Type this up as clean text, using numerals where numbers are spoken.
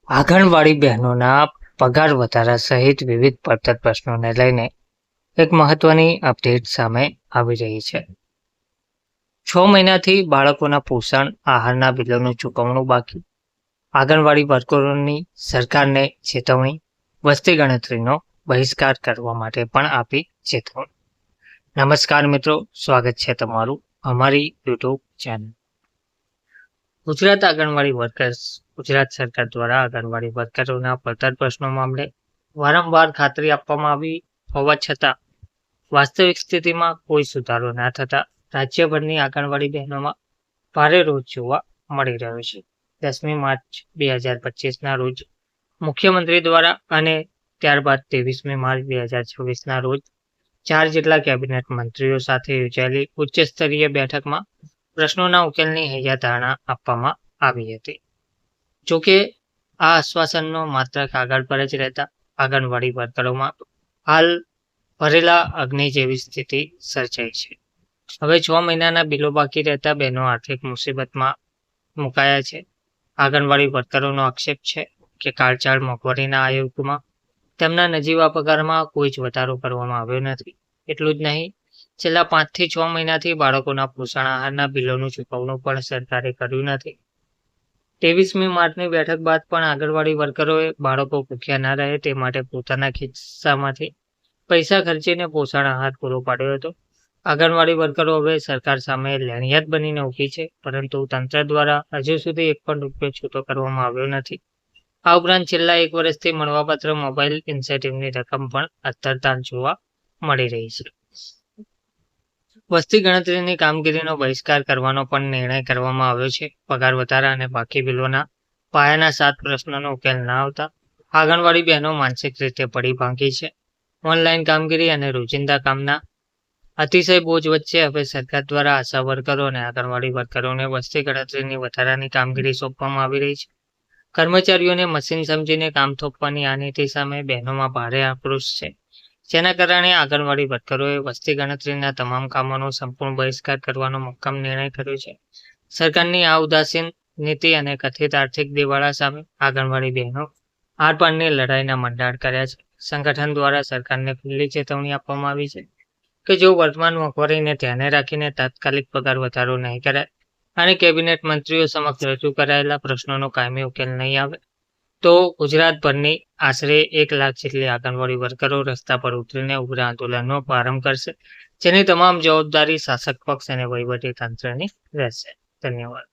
આંગણવાડી બહેનોના પગાર વધારા સહિત વિવિધ પડતર પ્રશ્નોને લઈને એક મહત્વની અપડેટ સામે આવી રહી છે. 6 મહિનાથી બાળકોના પોષણ આહારના બિલોનું ચૂકવણું બાકી, આંગણવાડી વર્કરોની સરકારને ચેતવણી, વસ્તી ગણતરીનો બહિષ્કાર કરવા માટે પણ આપી ચેતવણી. નમસ્કાર મિત્રો, સ્વાગત છે તમારું અમારી યુટ્યુબ ચેનલ. ગુજરાત આંગણવાડી વર્કર્સ ગુજરાત સરકાર દ્વારા આંગણવાડી વર્કરોના પડતર પ્રશ્નો મામલે વારંવાર ખાતરી આપવામાં આવી હોવા છતાં વાસ્તવિક સ્થિતિમાં કોઈ સુધારો ના થતાં રાજ્યભરની આંગણવાડી બહેનોમાં ભારે રોષ જોવા મળી રહ્યો છે. 10મી માર્ચ 2025ના રોજ મુખ્યમંત્રી દ્વારા અને ત્યારબાદ 23મી માર્ચ 2024ના રોજ 4 જેટલા કેબિનેટ મંત્રીઓ સાથે યોજાયેલી ઉચ્ચ સ્તરીય બેઠકમાં પ્રશ્નોના ઉકેલની હૈયાધારણા આપવામાં આવી હતી. જોકે આ આશ્વાસનનો માત્ર કાગળ પર જ રહેતા આંગણવાડી વર્કરોમાં હાલ ભરેલા અગ્નિ જેવી સ્થિતિ સર્જાઈ છે. હવે 6 મહિનાના બિલો બાકી રહેતા બહેનો આર્થિક મુસીબતમાં મુકાયા છે. આંગણવાડી વર્કરોનો આક્ષેપ છે કે કાળઝાળ મોંઘવારીના આ યુગમાં તેમના નજીવા પગારમાં કોઈ જ વધારો કરવામાં આવ્યો નથી. એટલું જ નહીં, છેલ્લા 5 થી 6 મહિનાથી બાળકોના પોષણ આહારના બિલોનું ચૂકવણું પણ સરકારે કર્યું નથી. 23મી માર્ચની બેઠક બાદ પણ આંગણવાડી વર્કરોએ બાળકો ભૂખ્યા ના રહે તે માટે પોતાના ખિસ્સામાંથી પૈસા ખર્ચીને પોષણ આહાર પૂરો પાડ્યો હતો. આંગણવાડી વર્કરો હવે સરકાર સામે લેણિયાત બનીને ઊભી છે, પરંતુ તંત્ર દ્વારા હજુ સુધી એક પણ રૂપિયો છૂટો કરવામાં આવ્યો નથી. આ ઉપરાંત છેલ્લા 1 વર્ષથી મળવાપાત્ર મોબાઈલ ઇન્સેન્ટિવની રકમ પણ અધ્ધરતા જોવા મળી રહી છે. વસ્તી ગણતરીની કામગીરીનો બહિષ્કાર કરવાનો પણ નિર્ણય કરવામાં આવ્યો છે. પગાર વધારા અને બાકી બિલોના પાયાના 7 પ્રશ્નોનો ઉકેલ ના આવતા આંગણવાડી બહેનો માનસિક રીતે પડી ભાંગી છે. ઓનલાઈન કામગીરી અને રોજિંદા કામના અતિશય બોજ વચ્ચે હવે સરકાર દ્વારા આશા વર્કરો અને આંગણવાડી વર્કરોને વસ્તી ગણતરીની વધારાની કામગીરી સોંપવામાં આવી રહી છે. કર્મચારીઓને મશીન સમજીને કામ થોપવાની આ નીતિ સામે બહેનોમાં ભારે આક્રોશ છે, જેના કારણે આંગણવાડી વર્કરોએ વસ્તી ગણતરીના તમામ કામોનો સંપૂર્ણ બહિષ્કાર કરવાનો મક્કમ નિર્ણય કર્યો છે. સરકારની આ ઉદાસીન નીતિ અને કથિત આર્થિક દિવાળા સામે આંગણવાડી બહેનો આરપારની લડાઈના મંડાણ કર્યા છે. સંગઠન દ્વારા સરકારને ખુલ્લી ચેતવણી આપવામાં આવી છે કે જો વર્તમાન મોંઘવારીને ધ્યાને રાખીને તાત્કાલિક પગાર વધારો નહીં કરાય અને કેબિનેટ મંત્રીઓ સમક્ષ રજૂ કરાયેલા પ્રશ્નોનો કાયમી ઉકેલ નહીં આવે તો ગુજરાતભરની આશરે 1 લાખ જેટલી આંગણવાડી વર્કરો રસ્તા પર ઉતરીને ઉગ્ર આંદોલનનો પ્રારંભ કરશે, જેની તમામ જવાબદારી શાસક પક્ષ અને વહીવટી તંત્રની રહેશે. ધન્યવાદ.